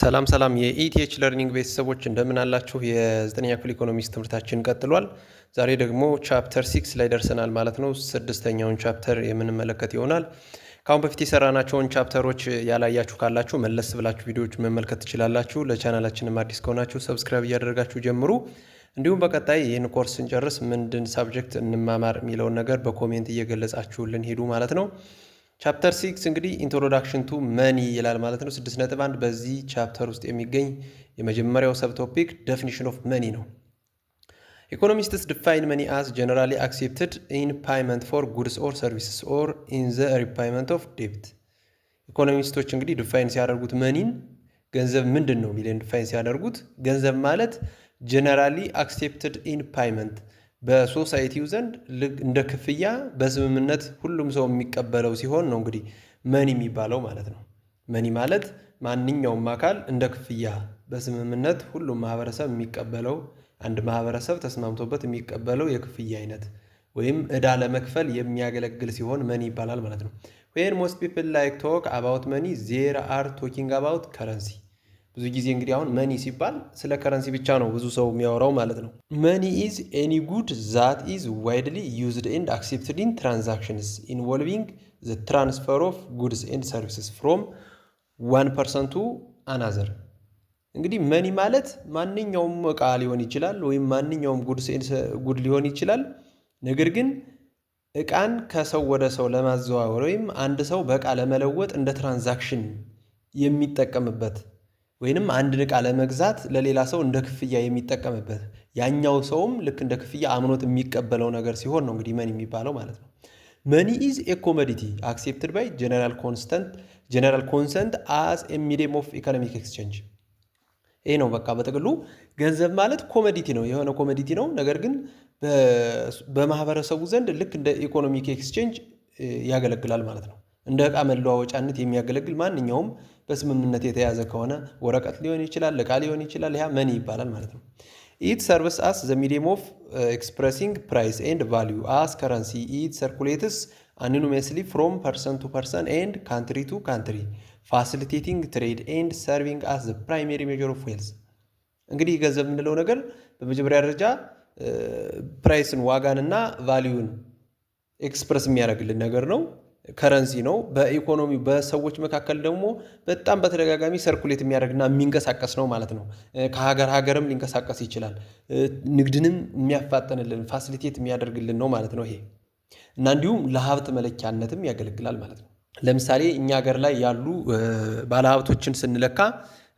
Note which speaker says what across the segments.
Speaker 1: ሰላም ሰላም የኢቲኤች ለርኒንግ ቤተሰቦች እንደምን አላችሁ? የዘጠነኛ ክፍል ኢኮኖሚክስ ትምህርታችን ቀጥሏል። ዛሬ ደግሞ ቻፕተር 6 ላይ ደርሰናል ማለት ነው። ስድስተኛውን ቻፕተር የምንመለከት ይሆናል። ከአሁን በፊት የሰራናቸውን ቻፕተሮች ያላያችሁ ካላችሁ መለስ ብላችሁ ቪዲዮዎች መመልከት ትችላላችሁ። ለቻናላችንም አዲስ ከሆናችሁ ሰብስክራይብ እያደረጋችሁ ጀምሩ። እንዲሁም በቀጣይ ይህን ኮርስ ስንጨርስ ምንድን ሳብጀክት እንማማር የሚለውን ነገር በኮሜንት እየገለጻችሁልን ሄዱ ማለት ነው። ቻፕተር 6 እንግዲህ ኢንትሮዳክሽን ቱ መኒ ይላል ማለት ነው። 6.1 በዚህ ቻፕተር ውስጥ የሚገኝ የመጀመሪያው ሰብ ቶፒክ ዴፊኒሽን ኦፍ መኒ ነው። ኢኮኖሚስትስ ዲፋይን መኒ አስ ጀነራሊ አክሴፕትድ ኢን ፓይመንት ፎር ጉድስ ኦር ሰርቪስስ ኦር ኢን ዘ ሪፓይመንት ኦፍ ዴብት። ኢኮኖሚስቶች እንግዲህ ዲፋይን ሲያደርጉት መኒን ገንዘብ ምንድን ነው የሚለን ዲፋይን ሲያደርጉት ገንዘብ ማለት ጀነራሊ አክሴፕትድ ኢን ፓይመንት በሶሳይቲው ዘንድ እንደ ክፍያ በስምምነት ሁሉም ሰው የሚቀበለው ሲሆን ነው እንግዲህ መኒ የሚባለው ማለት ነው። መኒ ማለት ማንኛውም አካል እንደ ክፍያ በስምምነት ሁሉም ማህበረሰብ የሚቀበለው አንድ ማህበረሰብ ተስማምቶበት የሚቀበለው የክፍያ አይነት ወይም ዕዳ ለመክፈል የሚያገለግል ሲሆን መኒ ይባላል ማለት ነው። when most people like talk about money they are talking about currency። ብዙ ጊዜ እንግዲህ አሁን መኒ ሲባል ስለ ከረንሲ ብቻ ነው ብዙ ሰው የሚያወራው ማለት ነው። መኒ ኢዝ ኤኒ ጉድ ዛት ኢዝ ዋይድሊ ዩዝድ ኤንድ አክሴፕትድ ኢን ትራንዛክሽንስ ኢንቮልቪንግ ዘ ትራንስፈር ኦፍ ጉድስ ኤንድ ሰርቪስስ ፍሮም ዋን ፐርሰን ቱ አናዘር። እንግዲህ መኒ ማለት ማንኛውም እቃ ሊሆን ይችላል ወይም ማንኛውም ጉድ ሊሆን ይችላል። ነገር ግን እቃን ከሰው ወደ ሰው ለማዘዋወር ወይም አንድ ሰው በእቃ ለመለወጥ እንደ ትራንዛክሽን የሚጠቀምበት ወይንም አንድን ዕቃ ለመግዛት ለሌላ ሰው እንደ ክፍያ የሚጠቀምበት ያኛው ሰውም ልክ እንደ ክፍያ አምኖት የሚቀበለው ነገር ሲሆን ነው እንግዲህ መኒ የሚባለው ማለት ነው። መኒ ኢዝ ኤ ኮሞዲቲ አክሴፕትድ ባይ ጀነራል ኮንሰንት አዝ ኤ ሚዲየም ኦፍ ኢኮኖሚክ ኤክስቼንጅ። ይህ ነው በቃ በጥቅሉ ገንዘብ ማለት ኮሞዲቲ ነው፣ የሆነ ኮሞዲቲ ነው። ነገር ግን በማህበረሰቡ ዘንድ ልክ እንደ ኢኮኖሚክ ኤክስቼንጅ ያገለግላል ማለት ነው። እንደ ዕቃ መለዋወጫነት የሚያገለግል ማንኛውም በስምምነት የተያዘ ከሆነ ወረቀት ሊሆን ይችላል፣ ዕቃ ሊሆን ይችላል፣ ያ መኒ ይባላል ማለት ነው። ኢት ሰርቭስ አስ ዘ ሚዲየም ኦፍ ኤክስፕሬሲንግ ፕራይስ ኤንድ ቫሊዩ አስ ከረንሲ ኢት ሰርኩሌትስ አኖኒመስሊ ፍሮም ፐርሰን ቱ ፐርሰን ኤንድ ካንትሪ ቱ ካንትሪ ፋሲሊቴቲንግ ትሬድ ኤንድ ሰርቪንግ አስ ዘ ፕራይሜሪ ሜጀር ኦፍ ዌልዝ። እንግዲህ ገንዘብ የምንለው ነገር በመጀመሪያ ደረጃ ፕራይስን ዋጋንና ቫሊዩን ኤክስፕረስ የሚያደርግልን ነገር ነው። ከረንሲ ነው። በኢኮኖሚ በሰዎች መካከል ደግሞ በጣም በተደጋጋሚ ሰርኩሌት የሚያደርግና የሚንቀሳቀስ ነው ማለት ነው። ከሀገር ሀገርም ሊንቀሳቀስ ይችላል። ንግድንም የሚያፋጠንልን ፋሲሊቴት የሚያደርግልን ነው ማለት ነው ይሄ እና እንዲሁም ለሀብት መለኪያነትም ያገለግላል ማለት ነው። ለምሳሌ እኛ ሀገር ላይ ያሉ ባለሀብቶችን ስንለካ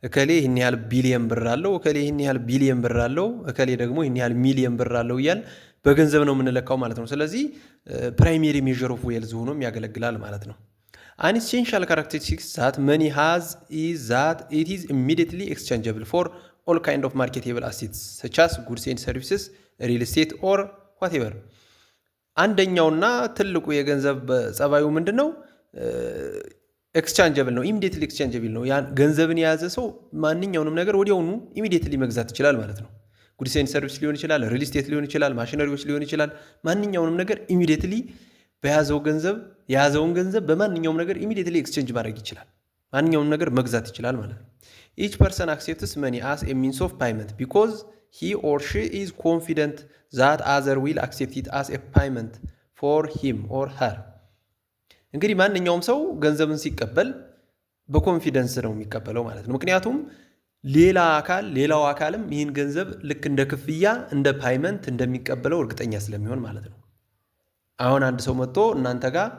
Speaker 1: እከሌ ይህን ያህል ቢሊየን ብር አለው፣ እከሌ ይህን ያህል ቢሊየን ብር አለው፣ እከሌ ደግሞ ይህን ያህል ሚሊየን ብር አለው እያል በገንዘብ ነው የምንለካው ማለት ነው። ስለዚህ ፕራይሜሪ ሜዥር ኦፍ ዌልዝ ሆኖም ያገለግላል ማለት ነው። አን ኢሴንሻል ካራክተሪስቲክስ ዛት መኒ ሃዝ ኢዝ ዛት ኢት ኢዝ ኢሚዲየትሊ ኤክስቼንጀብል ፎር ኦል ካይንድ ኦፍ ማርኬቴብል አሴትስ ሰች አስ ጉድስ ኤንድ ሰርቪስስ ሪል ስቴት ኦር ዋቴቨር። አንደኛውና ትልቁ የገንዘብ ጸባዩ ምንድን ነው? ኤክስቼንጀብል ነው። ኢሚዲየትሊ ኤክስቼንጀብል ነው። ያን ገንዘብን የያዘ ሰው ማንኛውንም ነገር ወዲያውኑ ኢሚዲየትሊ መግዛት ይችላል ማለት ነው። ጉድስ ኤንድ ሰርቪስ ሊሆን ይችላል፣ ሪል ስቴት ሊሆን ይችላል፣ ማሽነሪዎች ሊሆን ይችላል። ማንኛውንም ነገር ኢሚዲየትሊ የያዘውን ገንዘብ በማንኛውም ነገር ኢሚዲየትሊ ኤክስቼንጅ ማድረግ ይችላል። ማንኛውንም ነገር መግዛት ይችላል ማለት ነው። ኢች ፐርሰን አክሴፕትስ መኒ አስ ኤ ሚንስ ኦፍ ፓይመንት ቢኮዝ ሂ ኦር ሺ ኢዝ ኮንፊደንት ዛት አዘር ዊል አክሴፕት ኢት አስ ኤ ፓይመንት ፎር ሂም ኦር ሀር። እንግዲህ ማንኛውም ሰው ገንዘብን ሲቀበል በኮንፊደንስ ነው የሚቀበለው ማለት ነው። ምክንያቱም ሌላው አካልም ይህን ገንዘብ ልክ እንደ ክፍያ እንደ ፓይመንት እንደሚቀበለው እርግጠኛ ስለሚሆን ማለት ነው። አሁን አንድ ሰው መጥቶ እናንተ ጋር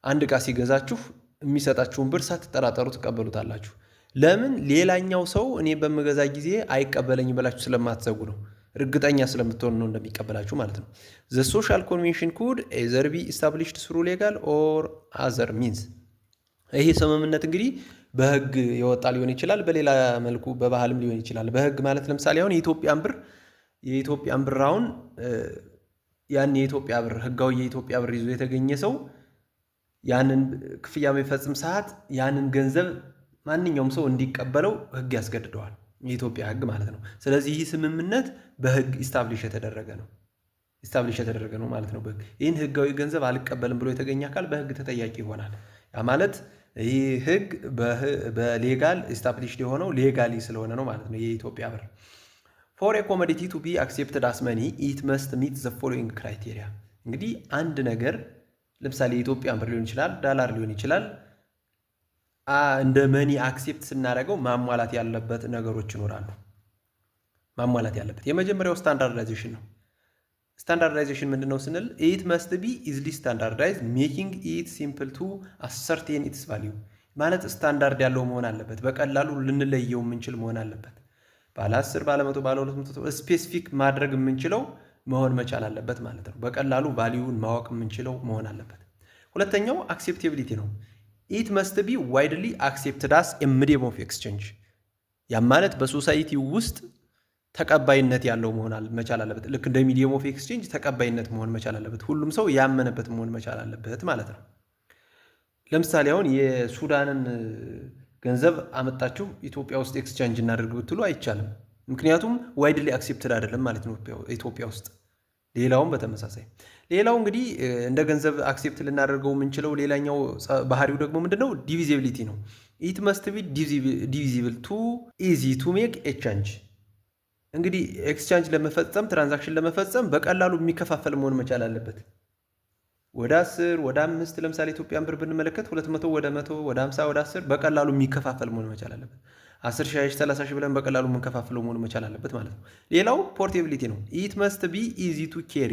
Speaker 1: አንድ ዕቃ ሲገዛችሁ የሚሰጣችሁን ብር ሳትጠራጠሩ ትቀበሉታላችሁ። ለምን? ሌላኛው ሰው እኔ በምገዛ ጊዜ አይቀበለኝ ብላችሁ ስለማትዘጉ ነው። እርግጠኛ ስለምትሆኑ ነው እንደሚቀበላችሁ ማለት ነው። ዘ ሶሻል ኮንቬንሽን ኩድ ኤዘር ቢ ኢስታብሊሽድ ስሩ ሌጋል ኦር አዘር ሚንስ። ይሄ ስምምነት እንግዲህ በህግ የወጣ ሊሆን ይችላል፣ በሌላ መልኩ በባህልም ሊሆን ይችላል። በህግ ማለት ለምሳሌ አሁን የኢትዮጵያን ብር አሁን ያን የኢትዮጵያ ብር ህጋዊ የኢትዮጵያ ብር ይዞ የተገኘ ሰው ያንን ክፍያ በሚፈጽም ሰዓት ያንን ገንዘብ ማንኛውም ሰው እንዲቀበለው ህግ ያስገድደዋል፣ የኢትዮጵያ ህግ ማለት ነው። ስለዚህ ይህ ስምምነት በህግ ኢስታብሊሽ የተደረገ ነው ማለት ነው። በህግ ይህን ህጋዊ ገንዘብ አልቀበልም ብሎ የተገኘ አካል በህግ ተጠያቂ ይሆናል። ያ ማለት ይህ ህግ በሌጋል ኢስታብሊሽድ የሆነው ሌጋሊ ስለሆነ ነው ማለት ነው የኢትዮጵያ ብር። ፎር ኤ ኮሞዲቲ ቱ ቢ አክሴፕትድ አስ መኒ ኢት መስት ሚት ዘ ፎሎዊንግ ክራይቴሪያ። እንግዲህ አንድ ነገር ለምሳሌ የኢትዮጵያ ብር ሊሆን ይችላል፣ ዳላር ሊሆን ይችላል፣ እንደ መኒ አክሴፕት ስናደርገው ማሟላት ያለበት ነገሮች ይኖራሉ። ማሟላት ያለበት የመጀመሪያው ስታንዳርዳይዜሽን ነው። ስታንዳርዳይዜሽን ምንድነው ስንል ኢት መስት ቢ ኢዝሊ ስታንዳርዳይዝ ሜኪንግ ኢት ሲምፕል ቱ አሰርቴን ኢትስ ቫሊዩ። ማለት ስታንዳርድ ያለው መሆን አለበት፣ በቀላሉ ልንለየው የምንችል መሆን አለበት። ባለ 10 ባለ 100 ባለ 200 ስፔሲፊክ ማድረግ የምንችለው መሆን መቻል አለበት ማለት ነው። በቀላሉ ቫሊዩን ማወቅ የምንችለው መሆን አለበት። ሁለተኛው አክሴፕቴቢሊቲ ነው። ኢት መስት ቢ ዋይድሊ አክሴፕትድ አስ ኤ ሚዲየም ኦፍ ኤክስቼንጅ። ያም ማለት በሶሳይቲ ውስጥ ተቀባይነት ያለው መሆን መቻል አለበት። ልክ እንደ ሚዲየም ኦፍ ኤክስቼንጅ ተቀባይነት መሆን መቻል አለበት። ሁሉም ሰው ያመነበት መሆን መቻል አለበት ማለት ነው። ለምሳሌ አሁን የሱዳንን ገንዘብ አመጣችሁ ኢትዮጵያ ውስጥ ኤክስቼንጅ እናደርግ ብትሉ አይቻልም። ምክንያቱም ዋይድሊ አክሴፕትድ አይደለም ማለት ነው ኢትዮጵያ ውስጥ። ሌላውም በተመሳሳይ። ሌላው እንግዲህ እንደ ገንዘብ አክሴፕት ልናደርገው የምንችለው ሌላኛው ባህሪው ደግሞ ምንድነው? ዲቪዚቢሊቲ ነው። ኢት መስት ቢ ዲቪዚብል ቱ ኢዚ ቱ ሜክ ኤክስቼንጅ። እንግዲህ ኤክስቼንጅ ለመፈጸም ትራንዛክሽን ለመፈጸም በቀላሉ የሚከፋፈል መሆን መቻል አለበት። ወደ 10 ወደ 5 ለምሳሌ ኢትዮጵያን ብር ብንመለከት 200 ወደ 100 ወደ 50 ወደ 10 በቀላሉ የሚከፋፈል መሆን መቻል አለበት። 10 ሺህ 30 ሺህ ብለን በቀላሉ የምንከፋፍለው መሆን መቻል አለበት ማለት ነው። ሌላው ፖርቴቢሊቲ ነው። ኢት መስት ቢ ኢዚ ቱ ኬሪ፣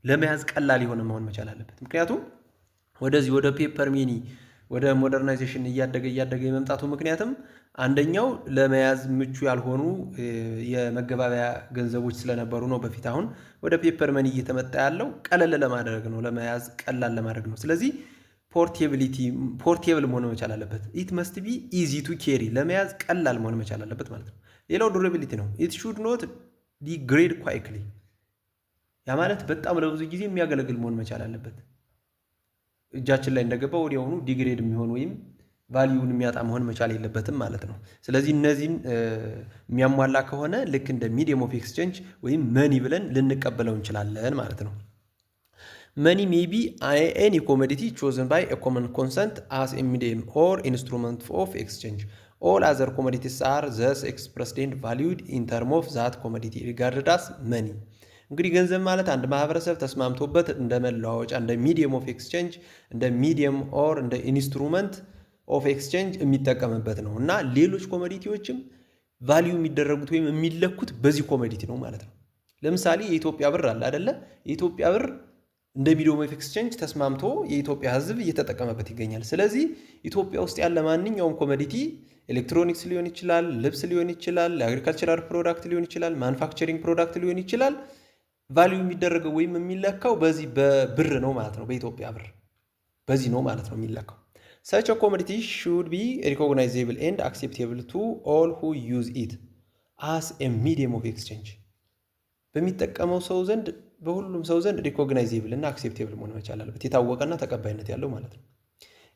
Speaker 1: ለመያዝ ቀላል የሆነ መሆን መቻል አለበት። ምክንያቱም ወደዚህ ወደ ፔፐር ሚኒ ወደ ሞደርናይዜሽን እያደገ የመምጣቱ ምክንያትም አንደኛው ለመያዝ ምቹ ያልሆኑ የመገባበያ ገንዘቦች ስለነበሩ ነው በፊት። አሁን ወደ ፔፐር መኒ እየተመጣ ያለው ቀለል ለማድረግ ነው፣ ለመያዝ ቀላል ለማድረግ ነው። ስለዚህ ፖርቴብል መሆን መቻል አለበት። ኢት መስት ቢ ኢዚ ቱ ኬሪ፣ ለመያዝ ቀላል መሆን መቻል አለበት ማለት ነው። ሌላው ዱራቢሊቲ ነው። ኢት ሹድ ኖት ዲግሬድ ኳይክሊ፣ ያ ማለት በጣም ለብዙ ጊዜ የሚያገለግል መሆን መቻል አለበት። እጃችን ላይ እንደገባ ወዲያውኑ ዲግሬድ የሚሆን ወይም ቫልዩን የሚያጣ መሆን መቻል የለበትም ማለት ነው። ስለዚህ እነዚህን የሚያሟላ ከሆነ ልክ እንደ ሚዲየም ኦፍ ኤክስቼንጅ ወይም መኒ ብለን ልንቀበለው እንችላለን ማለት ነው። መኒ ሜይ ቢ ኤኒ ኮሞዲቲ ቾዝን ባይ ኤ ኮመን ኮንሰንት አስ ኤ ሚዲየም ኦር ኢንስትሩመንት ኦፍ ኤክስቼንጅ ኦል አዘር ኮሞዲቲስ አር ዘስ ኤክስፕረስድ ኤንድ ቫልዩድ ኢን ተርም ኦፍ ዛት ኮሞዲቲ ሪጋርድድ አስ መኒ። እንግዲህ ገንዘብ ማለት አንድ ማህበረሰብ ተስማምቶበት እንደ መለዋወጫ፣ እንደ ሚዲየም ኦፍ ኤክስቼንጅ፣ እንደ ሚዲየም ኦር እንደ ኢንስትሩመንት ኦፍ ኤክስቼንጅ የሚጠቀምበት ነው እና ሌሎች ኮሞዲቲዎችም ቫልዩ የሚደረጉት ወይም የሚለኩት በዚህ ኮሞዲቲ ነው ማለት ነው። ለምሳሌ የኢትዮጵያ ብር አለ አይደለ? የኢትዮጵያ ብር እንደ ሚዲየም ኦፍ ኤክስቼንጅ ተስማምቶ የኢትዮጵያ ሕዝብ እየተጠቀመበት ይገኛል። ስለዚህ ኢትዮጵያ ውስጥ ያለ ማንኛውም ኮሞዲቲ ኤሌክትሮኒክስ ሊሆን ይችላል፣ ልብስ ሊሆን ይችላል፣ አግሪካልቸራል ፕሮዳክት ሊሆን ይችላል፣ ማኑፋክቸሪንግ ፕሮዳክት ሊሆን ይችላል። ቫልዩ የሚደረገው ወይም የሚለካው በዚህ በብር ነው ማለት ነው። በኢትዮጵያ ብር በዚህ ነው ማለት ነው የሚለካው። Such a commodity should be recognizable and acceptable to all who use it as a medium of exchange. በሚጠቀመው ሰው ዘንድ በሁሉም ሰው ዘንድ ሪኮግናይዜብል እና አክሴፕቴብል መሆን መቻል አለበት፣ የታወቀና ተቀባይነት ያለው ማለት ነው።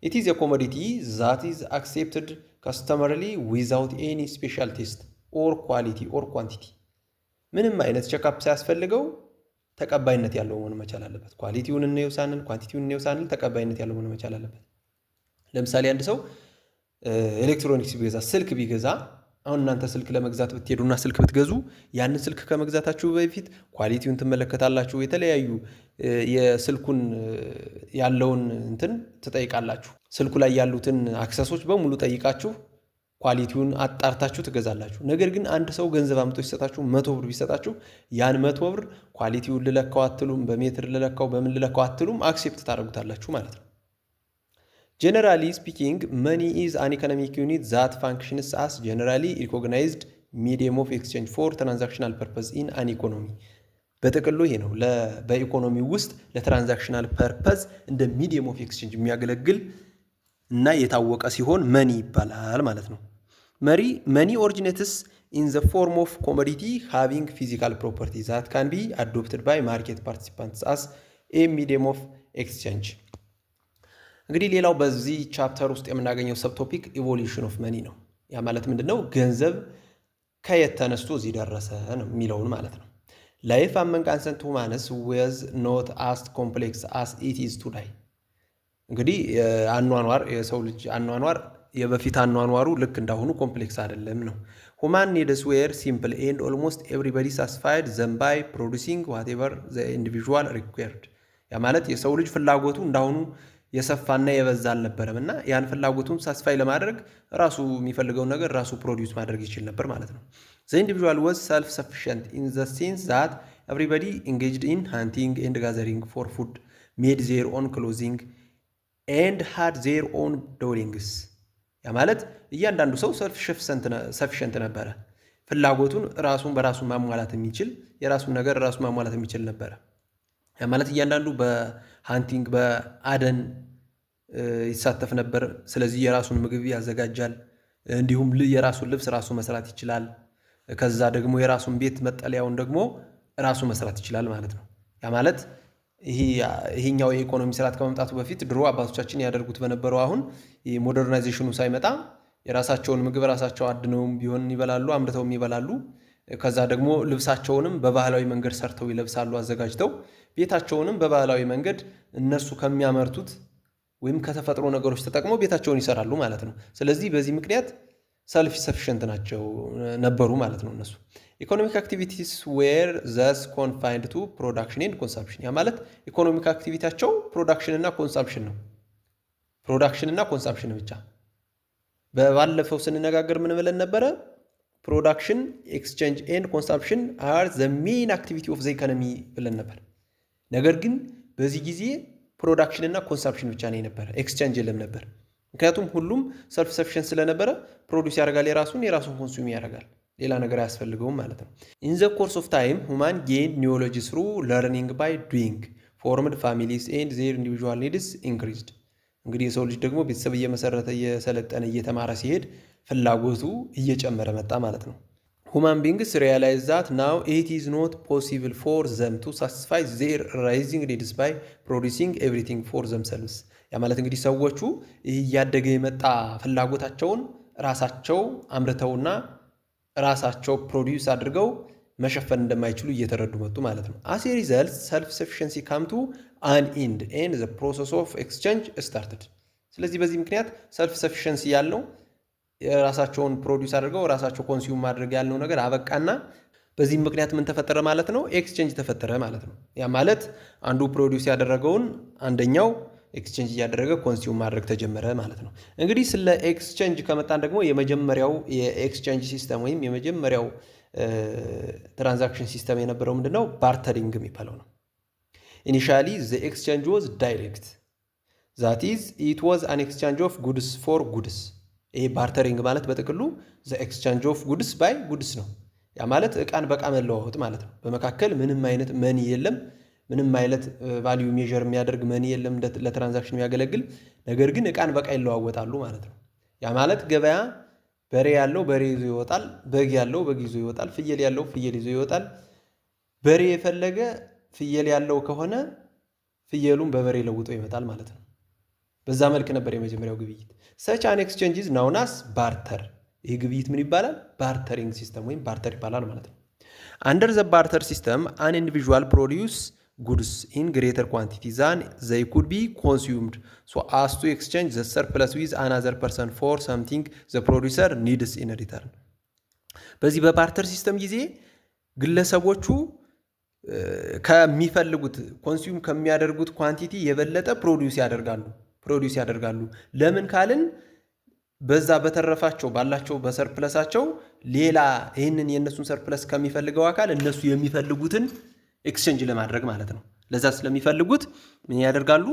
Speaker 1: It is a commodity that is accepted customarily without any special taste or quality or quantity. ምንም አይነት ቼክአፕ ሳያስፈልገው ተቀባይነት ያለው መሆን መቻል አለበት። ኳሊቲውን እንየው ሳንል ኳንቲቲውን እንየው ሳንል ተቀባይነት ያለው መሆን መቻል አለበት። ለምሳሌ አንድ ሰው ኤሌክትሮኒክስ ቢገዛ፣ ስልክ ቢገዛ፣ አሁን እናንተ ስልክ ለመግዛት ብትሄዱና ስልክ ብትገዙ ያንን ስልክ ከመግዛታችሁ በፊት ኳሊቲውን ትመለከታላችሁ። የተለያዩ የስልኩን ያለውን እንትን ትጠይቃላችሁ። ስልኩ ላይ ያሉትን አክሰሶች በሙሉ ጠይቃችሁ ኳሊቲውን አጣርታችሁ ትገዛላችሁ። ነገር ግን አንድ ሰው ገንዘብ አምጥቶ ሲሰጣችሁ 100 ብር ቢሰጣችሁ ያን 100 ብር ኳሊቲውን ልለካው አትሉም፣ በሜትር ልለካው በምን ልለካው አትሉም፣ አክሴፕት ታደርጉታላችሁ ማለት ነው። Generally speaking, money is an economic unit that functions as generally recognized medium of exchange for transactional purpose in an economy. በጥቅሉ ይሄ ነው በኢኮኖሚ ውስጥ ለትራንዛክሽናል ፐርፐዝ እንደ ሚዲየም ኦፍ ኤክስቼንጅ የሚያገለግል እና የታወቀ ሲሆን መኒ ይባላል ማለት ነው። መኒ originates in the form of commodity having physical property that can be adopted by market participants as a medium of exchange. እንግዲህ ሌላው በዚህ ቻፕተር ውስጥ የምናገኘው ሰብ ቶፒክ ኢቮሉሽን ኦፍ መኒ ነው። ያ ማለት ምንድነው? ገንዘብ ከየት ተነስቶ እዚህ ደረሰ ነው የሚለውን ማለት ነው። ላይፍ አመንግ አንሰንት ሁማንስ was not as complex as it is today. እንግዲህ አኗኗር የሰው ልጅ አኗኗር የበፊት አኗኗሩ ልክ እንዳሁኑ ኮምፕሌክስ አይደለም ነው። ሁማን ኒድስ ዌር ሲምፕል ኤንድ ኦልሞስት ኤቭሪባዲ ሳስፋይድ ዘም ባይ ፕሮዲሲንግ ዋቴቨር ዘ ኢንዲቪዥዋል ሪኩዌርድ። ያ ማለት የሰው ልጅ ፍላጎቱ እንዳሁኑ የሰፋና የበዛ አልነበረም እና ያን ፍላጎቱን ሳስፋይ ለማድረግ ራሱ የሚፈልገውን ነገር ራሱ ፕሮዲውስ ማድረግ ይችል ነበር ማለት ነው። ዘ ኢንዲቪዥዋል ዋዝ ሰልፍ ሰፊሽንት ኢን ዘ ሴንስ ዛት ኤቭሪባዲ ኢንጌጅድ ኢን ሃንቲንግ ኤንድ ጋዘሪንግ ፎር ፉድ ሜድ ዜር ኦን ክሎዚንግ ኤንድ ሃድ ዜር ኦን ዶሊንግስ። ያ ማለት እያንዳንዱ ሰው ሰልፍ ሰፊሽንት ነበረ። ፍላጎቱን ራሱን በራሱ ማሟላት የሚችል የራሱን ነገር ራሱ ማሟላት የሚችል ነበረ። ያ ማለት እያንዳንዱ በሃንቲንግ በአደን ይሳተፍ ነበር። ስለዚህ የራሱን ምግብ ያዘጋጃል። እንዲሁም የራሱን ልብስ ራሱ መስራት ይችላል። ከዛ ደግሞ የራሱን ቤት መጠለያውን ደግሞ ራሱ መስራት ይችላል ማለት ነው። ያ ማለት ይሄኛው የኢኮኖሚ ስርዓት ከመምጣቱ በፊት ድሮ አባቶቻችን ያደርጉት በነበረው አሁን ሞደርናይዜሽኑ ሳይመጣ የራሳቸውን ምግብ ራሳቸው አድነውም ቢሆን ይበላሉ፣ አምርተውም ይበላሉ። ከዛ ደግሞ ልብሳቸውንም በባህላዊ መንገድ ሰርተው ይለብሳሉ አዘጋጅተው። ቤታቸውንም በባህላዊ መንገድ እነሱ ከሚያመርቱት ወይም ከተፈጥሮ ነገሮች ተጠቅመው ቤታቸውን ይሰራሉ ማለት ነው። ስለዚህ በዚህ ምክንያት ሰልፍ ሰፊሽንት ነበሩ ማለት ነው እነሱ። ኢኮኖሚክ አክቲቪቲስ ዌር ዘስ ኮንፋይንድ ቱ ፕሮዳክሽን ኤንድ ኮንሳምፕሽን። ያ ማለት ኢኮኖሚክ አክቲቪቲያቸው ፕሮዳክሽን እና ኮንሳምፕሽን ነው። ፕሮዳክሽን እና ኮንሳምፕሽን ብቻ። በባለፈው ስንነጋገር ምን ብለን ነበረ? ፕሮዳክሽን ኤክስቼንጅ ኤንድ ኮንሳምፕሽን አር ዘ ሜን አክቲቪቲ ኦፍ ዘ ኢኮኖሚ ብለን ነበር። ነገር ግን በዚህ ጊዜ ፕሮዳክሽን እና ኮንሳምፕሽን ብቻ ነው የነበረ፣ ኤክስቼንጅ የለም ነበር። ምክንያቱም ሁሉም ሰልፍ ሰፊሽንት ስለነበረ ፕሮዲውስ ያደርጋል፣ የራሱን ኮንሱም ያደርጋል፣ ሌላ ነገር አያስፈልገውም ማለት ነው። ኢን ዘ ኮርስ ኦፍ ታይም ሁማን ጌን ኒዮሎጂ ስሩ ለርኒንግ ባይ ዱይንግ ፎርምድ ፋሚሊስ ኤንድ ዜር ኢንዲቪዥዋል ኒድስ ኢንክሪዝድ። እንግዲህ የሰው ልጅ ደግሞ ቤተሰብ እየመሰረተ እየሰለጠነ እየተማረ ሲሄድ ፍላጎቱ እየጨመረ መጣ ማለት ነው። ሁማን ቢንግስ ሪያላይዝ ዛት ናው ኢት ኢዝ ኖት ፖሲብል ፎር ዘም ቱ ሳቲስፋይ ዜር ራይዚንግ ኒድስ ባይ ፕሮዲሲንግ ኤቭሪቲንግ ፎር ዘምሰልቭስ። ያ ማለት እንግዲህ ሰዎቹ እያደገ የመጣ ፍላጎታቸውን ራሳቸው አምርተውና ራሳቸው ፕሮዲውስ አድርገው መሸፈን እንደማይችሉ እየተረዱ መጡ ማለት ነው። አስ ኤ ሪዘልት ሰልፍ ሰፊሽንሲ ካም ቱ አን ኢንድ ኤንድ ዘ ፕሮሰስ ኦፍ ኤክስቼንጅ ስታርትድ። ስለዚህ በዚህ ምክንያት ሰልፍ ሰፊሽንሲ ያለው የራሳቸውን ፕሮዲውስ አድርገው ራሳቸው ኮንሱም ማድረግ ያለው ነገር አበቃና በዚህም ምክንያት ምን ተፈጠረ ማለት ነው? ኤክስቼንጅ ተፈጠረ ማለት ነው። ያ ማለት አንዱ ፕሮዲውስ ያደረገውን አንደኛው ኤክስቼንጅ እያደረገ ኮንሱም ማድረግ ተጀመረ ማለት ነው። እንግዲህ ስለ ኤክስቼንጅ ከመጣን ደግሞ የመጀመሪያው የኤክስቼንጅ ሲስተም ወይም የመጀመሪያው ትራንዛክሽን ሲስተም የነበረው ምንድነው? ባርተሪንግ የሚባለው ነው። ኢኒሻሊ ዘ ኤክስቼንጅ ዋዝ ዳይሬክት ዛት ኢዝ ኢት ዋዝ አን ኤክስቼንጅ ኦፍ ጉድስ ፎር ጉድስ። ይሄ ባርተሪንግ ማለት በጥቅሉ ዘ ኤክስቼንጅ ኦፍ ጉድስ ባይ ጉድስ ነው። ያ ማለት እቃን በቃ መለዋወጥ ማለት ነው። በመካከል ምንም አይነት መኒ የለም፣ ምንም አይነት ቫልዩ ሜዥር የሚያደርግ መኒ የለም ለትራንዛክሽን የሚያገለግል። ነገር ግን እቃን በቃ ይለዋወጣሉ ማለት ነው። ያ ማለት ገበያ በሬ ያለው በሬ ይዞ ይወጣል፣ በግ ያለው በግ ይዞ ይወጣል፣ ፍየል ያለው ፍየል ይዞ ይወጣል። በሬ የፈለገ ፍየል ያለው ከሆነ ፍየሉን በበሬ ለውጦ ይመጣል ማለት ነው። በዛ መልክ ነበር የመጀመሪያው ግብይት። ሰች አን ኤክስቼንጅ ኢዝ ናውን አስ ባርተር። ይህ ግብይት ምን ይባላል? ባርተሪንግ ሲስተም ወይም ባርተር ይባላል ማለት ነው። አንደር ዘ ባርተር ሲስተም አን ኢንዲቪዥዋል ፕሮዲውስ ጉድስ ኢን ግሬተር ኳንቲቲ ዛን ዘይ ኩድ ቢ ኮንሱምድ ሶ አስ ቱ ኤክስቼንጅ ዘ ሰርፕለስ ዊዝ አናዘር ፐርሰን ፎር ሰምቲንግ ዘ ፕሮዲውሰር ኒድስ ኢን ሪተርን። በዚህ በባርተር ሲስተም ጊዜ ግለሰቦቹ ከሚፈልጉት ኮንሱም ከሚያደርጉት ኳንቲቲ የበለጠ ፕሮዲውስ ያደርጋሉ። ለምን ካልን በዛ በተረፋቸው ባላቸው በሰርፕለሳቸው ሌላ ይህንን የእነሱን ሰርፕለስ ከሚፈልገው አካል እነሱ የሚፈልጉትን ኤክስቼንጅ ለማድረግ ማለት ነው። ለዛ ስለሚፈልጉት ምን ያደርጋሉ?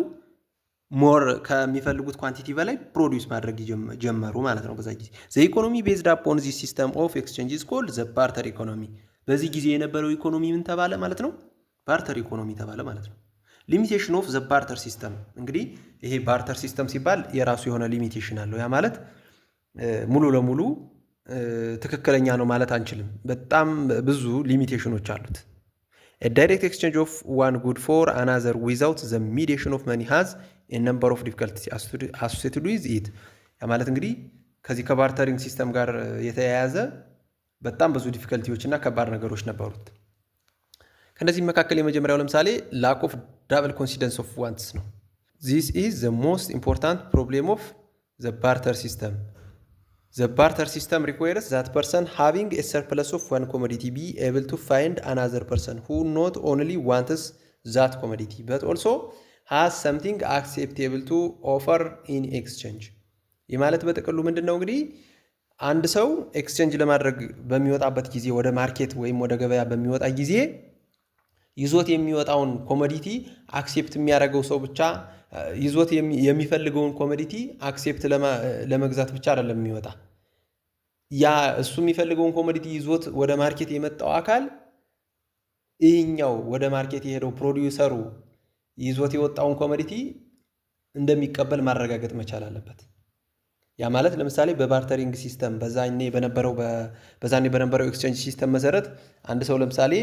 Speaker 1: ሞር ከሚፈልጉት ኳንቲቲ በላይ ፕሮዲውስ ማድረግ ጀመሩ ማለት ነው። በዛ ጊዜ ዘ ኢኮኖሚ ቤዝድ አፖን ዚ ሲስተም ኦፍ ኤክስቼንጅ ኢዝ ኮልድ ዘ ባርተር ኢኮኖሚ። በዚህ ጊዜ የነበረው ኢኮኖሚ ምን ተባለ ማለት ነው? ባርተር ኢኮኖሚ ተባለ ማለት ነው። ሊሚቴሽን ኦፍ ዘ ባርተር ሲስተም። እንግዲህ ይሄ ባርተር ሲስተም ሲባል የራሱ የሆነ ሊሚቴሽን አለው። ያ ማለት ሙሉ ለሙሉ ትክክለኛ ነው ማለት አንችልም። በጣም ብዙ ሊሚቴሽኖች አሉት። A direct exchange of one good for another without the mediation of money has a number of difficulties associated with it። ያ ማለት እንግዲህ ከዚህ ከባርተሪንግ ሲስተም ጋር የተያያዘ በጣም ብዙ ዲፊከልቲዎች እና ከባድ ነገሮች ነበሩት። ከነዚህ መካከል የመጀመሪያው ለምሳሌ ላክ ኦፍ ዳብል ኮንሲደንስ ኦፍ ዋንትስ ነው። this is the most important problem of the barter system. The barter system requires that person having a surplus of one commodity be able to find another person who not only wants that commodity but also has something acceptable to offer in exchange. ይህ ማለት በጥቅሉ ምንድነው እንግዲህ አንድ ሰው ኤክስቼንጅ ለማድረግ በሚወጣበት ጊዜ ወደ ማርኬት ወይም ወደ ገበያ በሚወጣ ጊዜ ይዞት የሚወጣውን ኮሞዲቲ አክሴፕት የሚያደርገው ሰው ብቻ ይዞት የሚፈልገውን ኮሞዲቲ አክሴፕት ለመግዛት ብቻ አይደለም የሚወጣ ያ እሱ የሚፈልገውን ኮሞዲቲ ይዞት ወደ ማርኬት የመጣው አካል ይሄኛው ወደ ማርኬት የሄደው ፕሮዲዩሰሩ ይዞት የወጣውን ኮሞዲቲ እንደሚቀበል ማረጋገጥ መቻል አለበት። ያ ማለት ለምሳሌ በባርተሪንግ ሲስተም በዛኔ በነበረው ኤክስቼንጅ ሲስተም መሰረት አንድ ሰው ለምሳሌ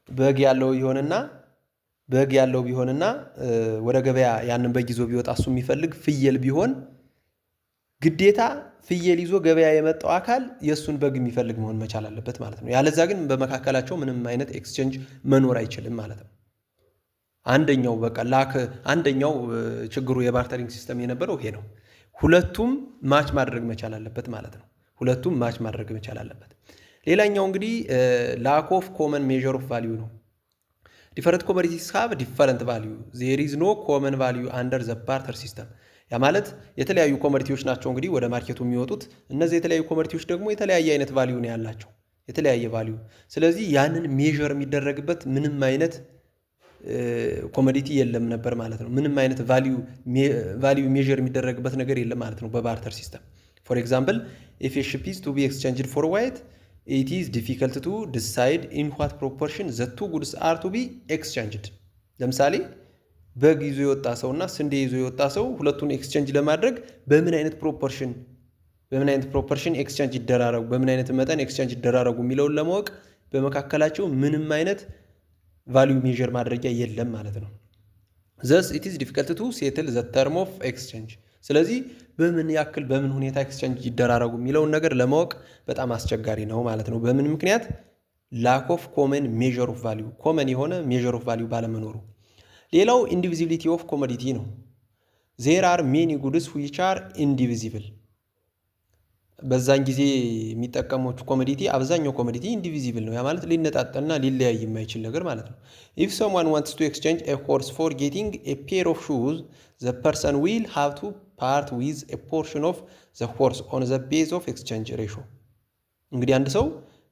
Speaker 1: በግ ያለው ቢሆንና ወደ ገበያ ያንን በግ ይዞ ቢወጣ እሱ የሚፈልግ ፍየል ቢሆን ግዴታ ፍየል ይዞ ገበያ የመጣው አካል የሱን በግ የሚፈልግ መሆን መቻል አለበት ማለት ነው። ያለዛ ግን በመካከላቸው ምንም አይነት ኤክስቼንጅ መኖር አይችልም ማለት ነው። አንደኛው ችግሩ የባርተሪንግ ሲስተም የነበረው ይሄ ነው። ሁለቱም ማች ማድረግ መቻል አለበት ማለት ነው። ሁለቱም ማች ማድረግ መቻል አለበት። ሌላኛው እንግዲህ lack of common measure of value ነው። different commodities have different value. there is no common value under the barter system. ያ ማለት የተለያዩ ኮሞዲቲዎች ናቸው እንግዲህ ወደ ማርኬቱ የሚወጡት። እነዚህ የተለያዩ ኮሞዲቲዎች ደግሞ የተለያየ አይነት ቫልዩ ነው ያላቸው፣ የተለያየ ቫልዩ። ስለዚህ ያንን ሜዠር የሚደረግበት ምንም አይነት ኮሞዲቲ የለም ነበር ማለት ነው። ምንም አይነት ቫልዩ ሜዠር የሚደረግበት ነገር የለም ማለት ነው በባርተር ሲስተም። for example if a ship is to be exchanged for white it is difficult to decide in what proportion the two goods are to be exchanged. ለምሳሌ በግ ይዞ የወጣ ሰውና ስንዴ ይዞ የወጣ ሰው ሁለቱን ኤክስቼንጅ ለማድረግ በምን አይነት ፕሮፖርሽን ኤክስቼንጅ ይደራረጉ፣ በምን አይነት መጠን ኤክስቼንጅ ይደራረጉ የሚለውን ለማወቅ በመካከላቸው ምንም አይነት ቫልዩ ሜዠር ማድረጊያ የለም ማለት ነው። thus it is difficult to settle the term of exchange. ስለዚህ በምን ሁኔታ ኤክስቼንጅ ይደራረጉ የሚለውን ነገር ለማወቅ በጣም አስቸጋሪ ነው ማለት ነው። በምን ምክንያት? lack of common measure of value፣ ኮመን የሆነ measure of value ባለመኖሩ። ሌላው indivisibility of commodity ነው። there are many goods which are indivisible። በዛን ጊዜ የሚጠቀሙት ኮሞዲቲ አብዛኛው ኮሞዲቲ ኢንዲቪዚብል ነው። ያ ማለት ሊነጣጠልና ሊለያይ የማይችል ነገር ማለት ነው። if someone wants to exchange a horse for getting a pair of shoes the person will have to part with a portion of the horse on the base of exchange ratio። እንግዲህ አንድ ሰው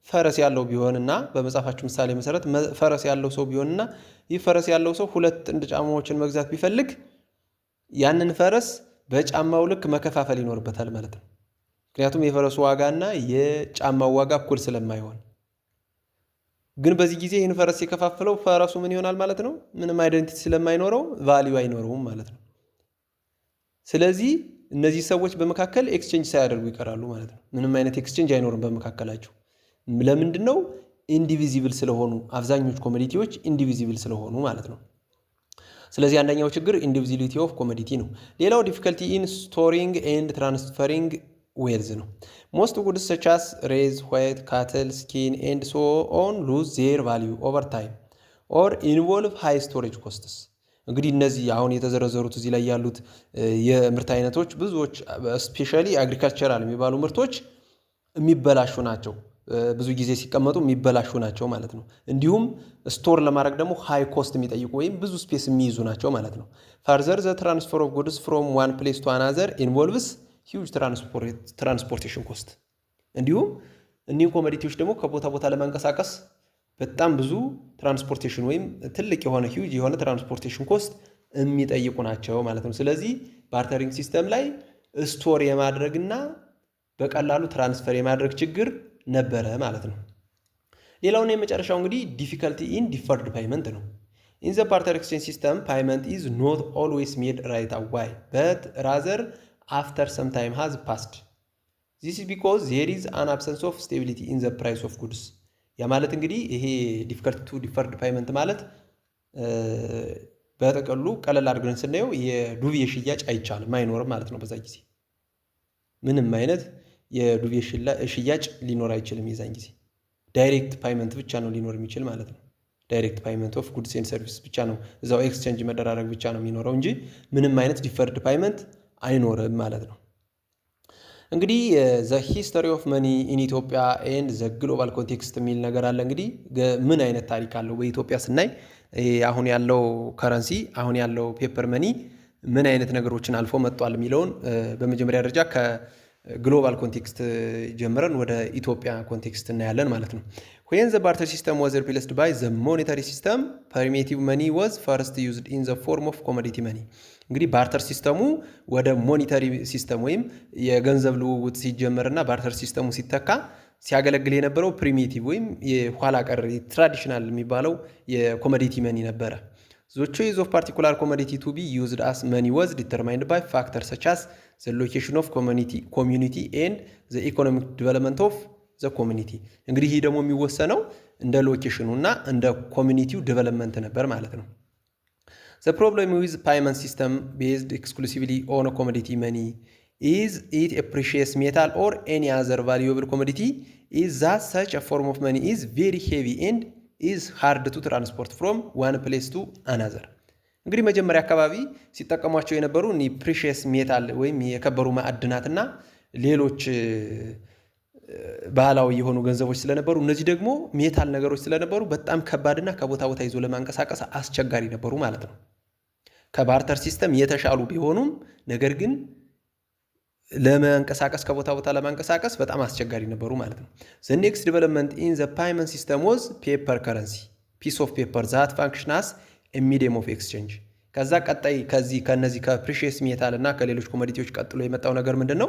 Speaker 1: ፈረስ ያለው ቢሆንና በመጻፋችሁ ምሳሌ መሰረት ፈረስ ያለው ሰው ቢሆንና ይህ ፈረስ ያለው ሰው ሁለት ጥንድ ጫማዎችን መግዛት ቢፈልግ ያንን ፈረስ በጫማው ልክ መከፋፈል ይኖርበታል ማለት ነው። ምክንያቱም የፈረሱ ዋጋና የጫማው ዋጋ እኩል ስለማይሆን። ግን በዚህ ጊዜ ይህን ፈረስ የከፋፈለው ፈረሱ ምን ይሆናል ማለት ነው? ምንም አይደንቲቲ ስለማይኖረው ቫልዩ አይኖረውም ማለት ነው። ስለዚህ እነዚህ ሰዎች በመካከል ኤክስቼንጅ ሳያደርጉ ይቀራሉ ማለት ነው። ምንም አይነት ኤክስቼንጅ አይኖርም በመካከላቸው። ለምንድነው? ኢንዲቪዚብል ስለሆኑ፣ አብዛኞቹ ኮሞዲቲዎች ኢንዲቪዚብል ስለሆኑ ማለት ነው። ስለዚህ አንደኛው ችግር ኢንዲቪዚቢሊቲ ኦፍ ኮሞዲቲ ነው። ሌላው ዲፊከልቲ ኢን ስቶሪንግ ኤንድ ትራንስፈሪንግ ዌልዝ ነው። ሞስት ጉድስ ሰች አስ ሬዝ፣ ዋይት ካትል፣ ስኪን ኤንድ ሶ ኦን ሉዝ ዜር ቫልዩ ኦቨር ታይም ኦር ኢንቮልቭ ሃይ ስቶሬጅ ኮስትስ። እንግዲህ እነዚህ አሁን የተዘረዘሩት እዚህ ላይ ያሉት የምርት አይነቶች ብዙዎች ስፔሻሊ አግሪካልቸራል የሚባሉ ምርቶች የሚበላሹ ናቸው። ብዙ ጊዜ ሲቀመጡ የሚበላሹ ናቸው ማለት ነው። እንዲሁም ስቶር ለማድረግ ደግሞ ሃይ ኮስት የሚጠይቁ ወይም ብዙ ስፔስ የሚይዙ ናቸው ማለት ነው። ፈርዘር ዘ ትራንስፈር ኦፍ ጉድስ ፍሮም ዋን ፕሌስ ቱ አናዘር ኢንቮልቭስ ሂውጅ ትራንስፖርቴሽን ኮስት። እንዲሁም እኒህ ኮሞዲቲዎች ደግሞ ከቦታ ቦታ ለማንቀሳቀስ በጣም ብዙ ትራንስፖርቴሽን ወይም ትልቅ የሆነ ሂውጅ የሆነ ትራንስፖርቴሽን ኮስት የሚጠይቁ ናቸው ማለት ነው። ስለዚህ ባርተሪንግ ሲስተም ላይ ስቶር የማድረግና በቀላሉ ትራንስፈር የማድረግ ችግር ነበረ ማለት ነው። ሌላውና የመጨረሻው እንግዲህ ዲፊከልቲ ኢን ዲፈርድ ፓይመንት ነው። ኢን ዘ ባርተር ኤክስቼንጅ ሲስተም ፓይመንት ኢዝ ኖት ኦልዌይስ ሜድ ራይት አዋይ በት ራዘር አፍተር ሰም ታይም ሃዝ ፓስድ ዚስ ኢዝ ቢኮዝ ዜር ኢዝ አን አብሰንስ ኦፍ ስቴቢሊቲ ኢን ዘ ፕራይስ ኦፍ ጉድስ። ያ ማለት እንግዲህ ይሄ ዲፊከልቲ ቱ ዲፈርድ ፓይመንት ማለት በጥቅሉ ቀለል አድርገን ስናየው የዱቤ ሽያጭ አይቻልም፣ አይኖርም ማለት ነው። በዛ ጊዜ ምንም አይነት የዱቤ ሽያጭ ሊኖር አይችልም። የዛን ጊዜ ዳይሬክት ፓይመንት ብቻ ነው ሊኖር የሚችል ማለት ነው። ዳይሬክት ፓይመንት ኦፍ ጉድስ ኤንድ ሰርቪስ ብቻ ነው እዛው ኤክስቼንጅ መደራረግ ብቻ ነው የሚኖረው እንጂ ምንም አይነት ዲፈርድ ፓይመንት አይኖርም ማለት ነው። እንግዲህ ዘ ሂስቶሪ ኦፍ መኒ ኢን ኢትዮጵያ ኤንድ ዘ ግሎባል ኮንቴክስት የሚል ነገር አለ። እንግዲህ ምን አይነት ታሪክ አለው በኢትዮጵያ ስናይ አሁን ያለው ከረንሲ አሁን ያለው ፔፐር መኒ ምን አይነት ነገሮችን አልፎ መጥቷል የሚለውን በመጀመሪያ ደረጃ ከግሎባል ኮንቴክስት ጀምረን ወደ ኢትዮጵያ ኮንቴክስት እናያለን ማለት ነው። when the barter system was replaced by the monetary system, primitive money was first used in the form of commodity money. እንግዲህ ባርተር ሲስተሙ ወደ ሞኔታሪ ሲስተም ወይም የገንዘብ ልውውጥ ሲጀመርና ባርተር ሲስተሙ ሲተካ ሲያገለግል የነበረው ፕሪሚቲቭ ወይም የኋላ ቀር ትራዲሽናል የሚባለው የኮሞዲቲ መኒ ነበረ። The choice of particular commodity to be used as money was determined by factors such as the location of community and the economic development of the community. እንግዲህ ይህ ደግሞ የሚወሰነው እንደ ሎኬሽኑ እና እንደ ኮሚኒቲው ዴቨሎፕመንት ነበር ማለት ነው። The problem with payment system based exclusively on a commodity money is it a precious metal or any other valuable commodity is that such a form of money is very heavy and is hard to transport from one place to another. እንግዲህ መጀመሪያ አካባቢ ሲጠቀሟቸው የነበሩ እኒ ፕሪሺየስ ሜታል ወይም የከበሩ ማዕድናትና ሌሎች ባህላዊ የሆኑ ገንዘቦች ስለነበሩ እነዚህ ደግሞ ሜታል ነገሮች ስለነበሩ በጣም ከባድና ከቦታ ቦታ ይዞ ለማንቀሳቀስ አስቸጋሪ ነበሩ ማለት ነው። ከባርተር ሲስተም የተሻሉ ቢሆኑም ነገር ግን ለማንቀሳቀስ ከቦታ ቦታ ለማንቀሳቀስ በጣም አስቸጋሪ ነበሩ ማለት ነው። The next development in the payment system was paper currency, piece of paper that functions as a medium of exchange. ከዛ ቀጣይ ከነዚህ ከፕሪሺየስ ሜታል እና ከሌሎች ኮሞዲቲዎች ቀጥሎ የመጣው ነገር ምንድነው?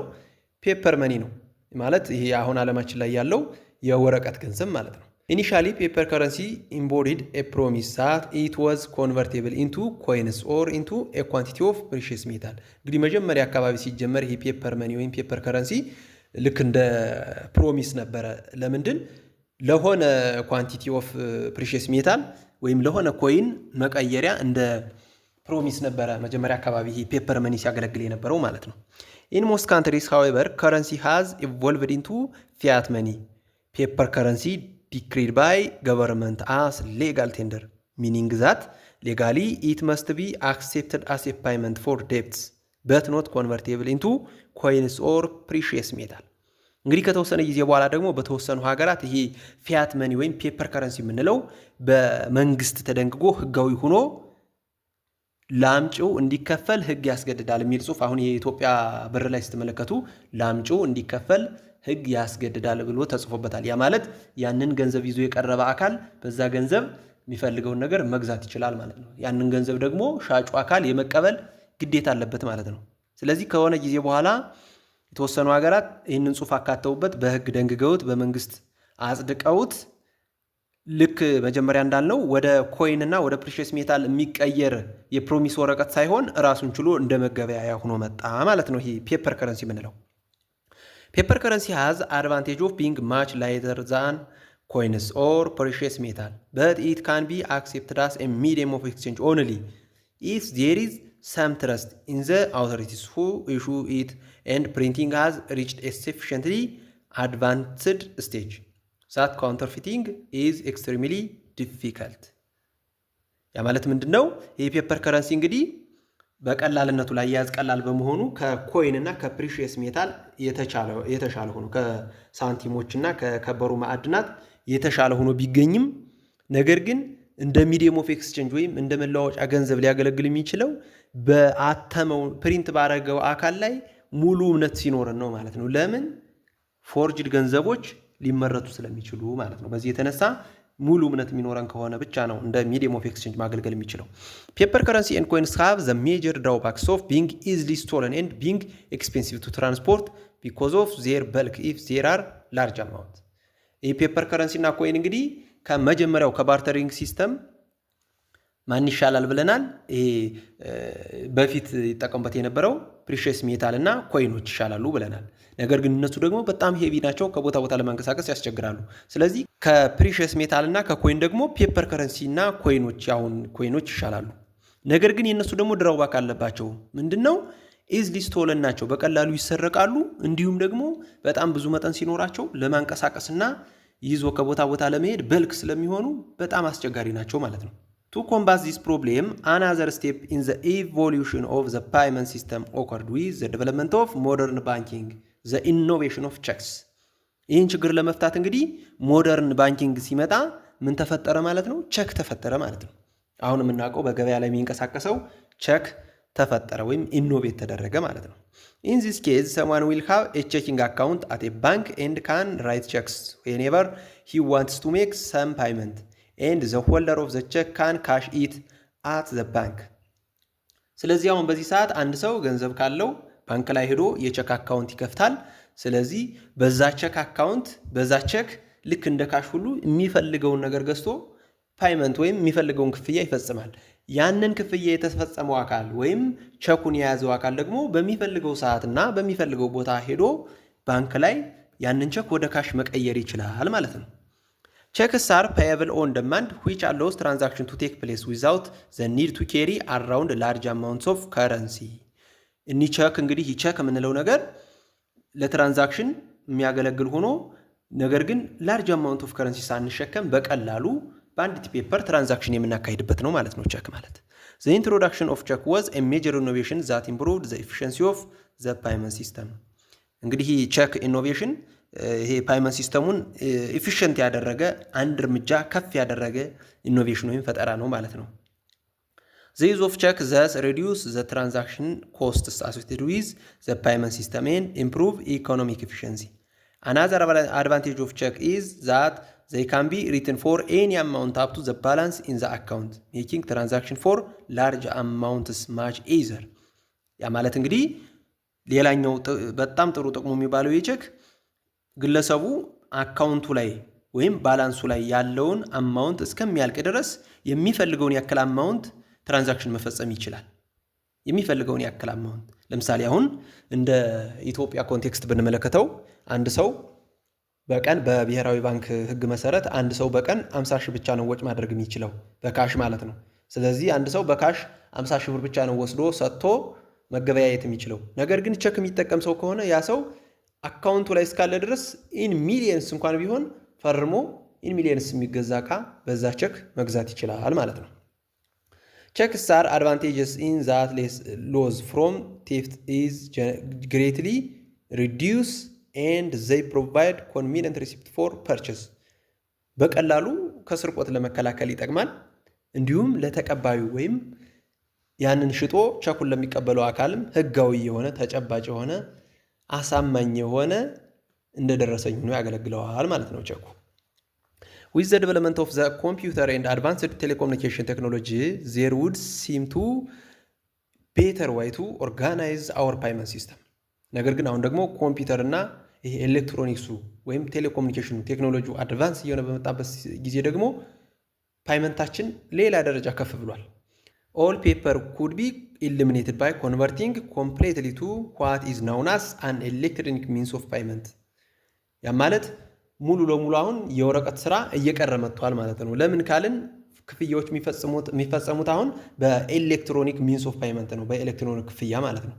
Speaker 1: ፔፐር መኒ ነው ማለት ይሄ አሁን ዓለማችን ላይ ያለው የወረቀት ገንዘብ ማለት ነው። Initially, paper currency embodied a promise that it was convertible into coins or into a quantity of precious metal. እንግዲህ መጀመሪያ አካባቢ ሲጀመር ይሄ ፔፐር መኒ ወይም ፔፐር ከረንሲ ልክ እንደ ፕሮሚስ ነበረ። ለምንድን ለሆነ ኳንቲቲ ኦፍ ፕሪሺየስ ሜታል ወይም ለሆነ ኮይን መቀየሪያ እንደ ፕሮሚስ ነበረ መጀመሪያ አካባቢ ይሄ ፔፐር መኒ ሲያገለግል የነበረው ማለት ነው። In most countries, however, currency has evolved into fiat money. Paper currency decreed by government as legal tender, meaning that legally it must be accepted as a payment for debts, but not convertible into coins or precious metal. እንግዲህ ከተወሰነ ጊዜ በኋላ ደግሞ በተወሰኑ ሀገራት ይሄ ፊያት መኒ ወይም ፔፐር ከረንሲ የምንለው በመንግስት ተደንግጎ ህጋዊ ሆኖ ላምጪው እንዲከፈል ህግ ያስገድዳል የሚል ጽሑፍ አሁን የኢትዮጵያ ብር ላይ ስትመለከቱ ላምጪው እንዲከፈል ህግ ያስገድዳል ብሎ ተጽፎበታል። ያ ማለት ያንን ገንዘብ ይዞ የቀረበ አካል በዛ ገንዘብ የሚፈልገውን ነገር መግዛት ይችላል ማለት ነው። ያንን ገንዘብ ደግሞ ሻጩ አካል የመቀበል ግዴታ አለበት ማለት ነው። ስለዚህ ከሆነ ጊዜ በኋላ የተወሰኑ ሀገራት ይህንን ጽሑፍ አካተውበት በህግ ደንግገውት በመንግስት አጽድቀውት ልክ መጀመሪያ እንዳልነው ወደ ኮይን እና ወደ ፕሪሺየስ ሜታል የሚቀየር የፕሮሚስ ወረቀት ሳይሆን ራሱን ችሎ እንደ መገበያያ ሆኖ መጣ ማለት ነው። ይሄ ፔፐር ከረንሲ የምንለው paper currency has advantage of being much lighter than coins or precious metal, but it can be accepted as a medium of exchange only if there is some trust in the authorities who issue it and printing has reached a sufficiently advanced stage that counterfeiting is extremely difficult. ያ ማለት ምንድነው? ይሄ ፔፐር ከረንሲ እንግዲህ በቀላልነቱ ላይ ያዝ ቀላል በመሆኑ ከኮይን እና ከፕሪሺየስ ሜታል የተሻለ ሆኖ ከሳንቲሞች እና ከከበሩ ማዕድናት የተሻለ ሆኖ ቢገኝም ነገር ግን እንደ ሚዲየም ኦፍ ኤክስቼንጅ ወይም እንደ መለዋወጫ ገንዘብ ሊያገለግል የሚችለው በአተመው ፕሪንት ባረገው አካል ላይ ሙሉ እምነት ሲኖረን ነው ማለት ነው። ለምን ፎርጅድ ገንዘቦች ሊመረቱ ስለሚችሉ ማለት ነው። በዚህ የተነሳ ሙሉ እምነት የሚኖረን ከሆነ ብቻ ነው እንደ ሚዲየም ኦፍ ኤክስቼንጅ ማገልገል የሚችለው። ፔፐር ከረንሲ ኤንድ ኮይንስ ሃቭ ዘ ሜጀር ድራውባክስ ኦፍ ቢንግ ኢዝሊ ስቶለን ኤንድ ቢንግ ኤክስፔንሲቭ ቱ ትራንስፖርት ቢኮዝ ኦፍ ዜር በልክ ኢፍ ዜር አር ላርጅ አማውንት። ይህ ፔፐር ከረንሲ እና ኮይን እንግዲህ ከመጀመሪያው ከባርተሪንግ ሲስተም ማን ይሻላል ብለናል? ይሄ በፊት ይጠቀሙበት የነበረው ፕሪሺየስ ሜታል እና ኮይኖች ይሻላሉ ብለናል። ነገር ግን እነሱ ደግሞ በጣም ሄቪ ናቸው፣ ከቦታ ቦታ ለማንቀሳቀስ ያስቸግራሉ። ስለዚህ ከፕሪሺየስ ሜታል እና ከኮይን ደግሞ ፔፐር ከረንሲ እና ኮይኖች ይሻላሉ። ነገር ግን የነሱ ደግሞ ድራውባክ አለባቸው። ምንድነው? ኢዝሊ ስቶለን ናቸው፣ በቀላሉ ይሰረቃሉ። እንዲሁም ደግሞ በጣም ብዙ መጠን ሲኖራቸው ለማንቀሳቀስና ይዞ ከቦታ ቦታ ለመሄድ በልክ ስለሚሆኑ በጣም አስቸጋሪ ናቸው ማለት ነው። To combat this problem, another step in the evolution of the payment system occurred with the development of modern banking, the innovation of checks. ይህን ችግር ለመፍታት እንግዲህ ሞደርን ባንኪንግ ሲመጣ ምን ተፈጠረ ማለት ነው? ቼክ ተፈጠረ ማለት ነው። አሁን የምናውቀው በገበያ ላይ የሚንቀሳቀሰው ቼክ ተፈጠረ ወይም ኢኖቬት ተደረገ ማለት ነው። In this case, someone will have a checking account at a bank and can write checks whenever he wants to make some payment, and the holder of the check can cash it at the bank. ስለዚህ አሁን በዚህ ሰዓት አንድ ሰው ገንዘብ ካለው ባንክ ላይ ሄዶ የቼክ አካውንት ይከፍታል። ስለዚህ በዛ ቼክ አካውንት በዛ ቼክ ልክ እንደ ካሽ ሁሉ የሚፈልገውን ነገር ገዝቶ ፓይመንት ወይም የሚፈልገውን ክፍያ ይፈጽማል። ያንን ክፍያ የተፈጸመው አካል ወይም ቼኩን የያዘው አካል ደግሞ በሚፈልገው ሰዓትና በሚፈልገው ቦታ ሄዶ ባንክ ላይ ያንን ቼክ ወደ ካሽ መቀየር ይችላል ማለት ነው። Checks are payable on demand, which allows transaction to take place without the need to carry around large amounts of currency. እኒ ቼክ እንግዲህ ቼክ የምንለው ነገር ለትራንዛክሽን የሚያገለግል ሆኖ ነገር ግን ላርጅ አማውንት ኦፍ ከረንሲ ሳንሸከም በቀላሉ በአንዲት ፔፐር ትራንዛክሽን የምናካሂድበት ነው ማለት ነው ቼክ ማለት። The introduction of check was a major innovation that improved the efficiency of the payment system. እንግዲህ ቼክ ኢኖቬሽን ይሄ ፓይመንት ሲስተሙን ኢፊሽንት ያደረገ አንድ እርምጃ ከፍ ያደረገ ኢኖቬሽን ወይም ፈጠራ ነው ማለት ነው። The use of check thus reduce the transaction costs associated with the payment system and improve economic efficiency. Another advantage of check is that they can be written for any amount up to the balance in the account, making transaction for large amounts much easier. ያ ማለት እንግዲህ ሌላኛው በጣም ጥሩ ጥቅሙ የሚባለው የቼክ ግለሰቡ አካውንቱ ላይ ወይም ባላንሱ ላይ ያለውን አማውንት እስከሚያልቅ ድረስ የሚፈልገውን ያክል አማውንት ትራንዛክሽን መፈጸም ይችላል። የሚፈልገውን ያክል አማውንት ለምሳሌ አሁን እንደ ኢትዮጵያ ኮንቴክስት ብንመለከተው አንድ ሰው በቀን በብሔራዊ ባንክ ሕግ መሰረት አንድ ሰው በቀን 50 ሺህ ብቻ ነው ወጭ ማድረግ የሚችለው በካሽ ማለት ነው። ስለዚህ አንድ ሰው በካሽ 50 ሺህ ብር ብቻ ነው ወስዶ ሰጥቶ መገበያየት የሚችለው። ነገር ግን ቼክ የሚጠቀም ሰው ከሆነ ያ ሰው አካውንቱ ላይ እስካለ ድረስ ኢን ሚሊየንስ እንኳን ቢሆን ፈርሞ ኢን ሚሊየንስ የሚገዛ ዕቃ በዛ ቼክ መግዛት ይችላል ማለት ነው። Checks are advantages in that loss from theft is greatly reduced and they provide convenient receipt for purchase. በቀላሉ ከስርቆት ለመከላከል ይጠቅማል። እንዲሁም ለተቀባዩ ወይም ያንን ሽጦ ቼኩን ለሚቀበለው አካልም ህጋዊ የሆነ ተጨባጭ የሆነ አሳማኝ የሆነ እንደደረሰኝ ሆኖ ያገለግለዋል ማለት ነው ቼኩ። With the development of the computer and advanced telecommunication technology, there would seem to better way to organize our payment system. ነገር ግን አሁን ደግሞ ኮምፒውተር እና ይሄ ኤሌክትሮኒክሱ ወይም ቴሌኮሙኒኬሽኑ ቴክኖሎጂው አድቫንስ እየሆነ በመጣበት ጊዜ ደግሞ ፓይመንታችን ሌላ ደረጃ ከፍ ብሏል። All paper could be eliminated by converting completely to what is known as an electronic means of payment. ያ ማለት ሙሉ ለሙሉ አሁን የወረቀት ስራ እየቀረ መጥቷል ማለት ነው። ለምን ካልን ክፍያዎች የሚፈጸሙት አሁን በኤሌክትሮኒክ ሚንስ ኦፍ ፓይመንት ነው፣ በኤሌክትሮኒክ ክፍያ ማለት ነው።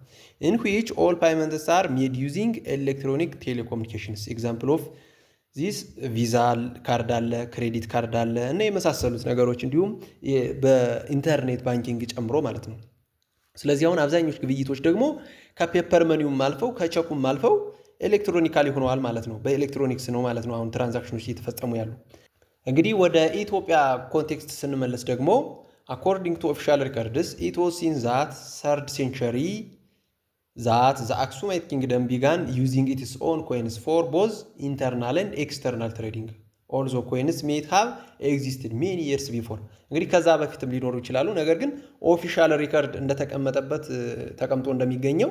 Speaker 1: in which all payments are made using electronic telecommunications. example of this ቪዛ ካርድ አለ፣ ክሬዲት ካርድ አለ እና የመሳሰሉት ነገሮች እንዲሁም በኢንተርኔት ባንኪንግ ጨምሮ ማለት ነው። ስለዚህ አሁን አብዛኞቹ ግብይቶች ደግሞ ከፔፐር መኒውም አልፈው ከቼኩም አልፈው ኤሌክትሮኒካሊ ሆነዋል ማለት ነው። በኤሌክትሮኒክስ ነው ማለት ነው አሁን ትራንዛክሽኖች እየተፈጸሙ ያሉ። እንግዲህ ወደ ኢትዮጵያ ኮንቴክስት ስንመለስ ደግሞ according to official records it was in that 3rd century that the Aksumite kingdom began using its own coins for both internal and external trading. Also coins may have existed many years before. እንግዲህ ከዛ በፊትም ሊኖሩ ይችላሉ። ነገር ግን ኦፊሻል ሪከርድ እንደተቀመጠበት ተቀምጦ እንደሚገኘው